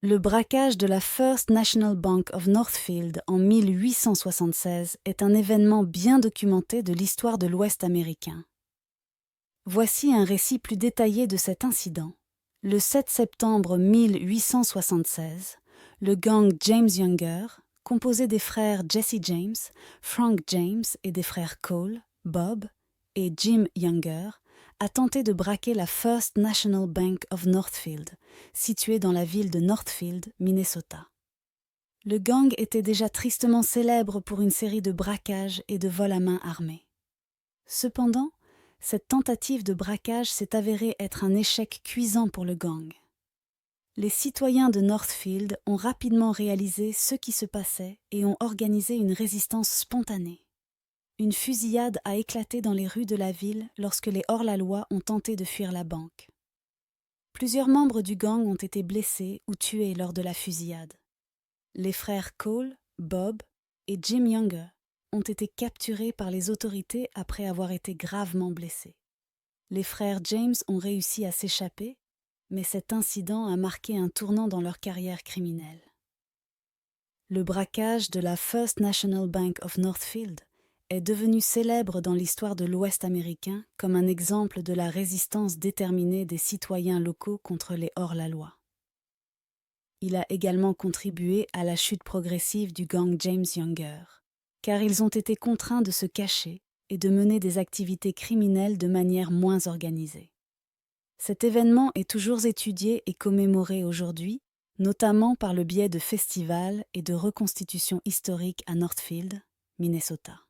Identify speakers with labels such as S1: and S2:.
S1: Le braquage de la First National Bank of Northfield en 1876 est un événement bien documenté de l'histoire de l'Ouest américain. Voici un récit plus détaillé de cet incident. Le 7 septembre 1876, le gang James Younger, composé des frères Jesse James, Frank James et des frères Cole, Bob et Jim Younger, a tenté de braquer la First National Bank of Northfield, située dans la ville de Northfield, Minnesota. Le gang était déjà tristement célèbre pour une série de braquages et de vols à main armée. Cependant, cette tentative de braquage s'est avérée être un échec cuisant pour le gang. Les citoyens de Northfield ont rapidement réalisé ce qui se passait et ont organisé une résistance spontanée. Une fusillade a éclaté dans les rues de la ville lorsque les hors-la-loi ont tenté de fuir la banque. Plusieurs membres du gang ont été blessés ou tués lors de la fusillade. Les frères Cole, Bob et Jim Younger ont été capturés par les autorités après avoir été gravement blessés. Les frères James ont réussi à s'échapper, mais cet incident a marqué un tournant dans leur carrière criminelle. Le braquage de la First National Bank of Northfield est devenu célèbre dans l'histoire de l'Ouest américain comme un exemple de la résistance déterminée des citoyens locaux contre les hors-la-loi. Il a également contribué à la chute progressive du gang James Younger, car ils ont été contraints de se cacher et de mener des activités criminelles de manière moins organisée. Cet événement est toujours étudié et commémoré aujourd'hui, notamment par le biais de festivals et de reconstitutions historiques à Northfield, Minnesota.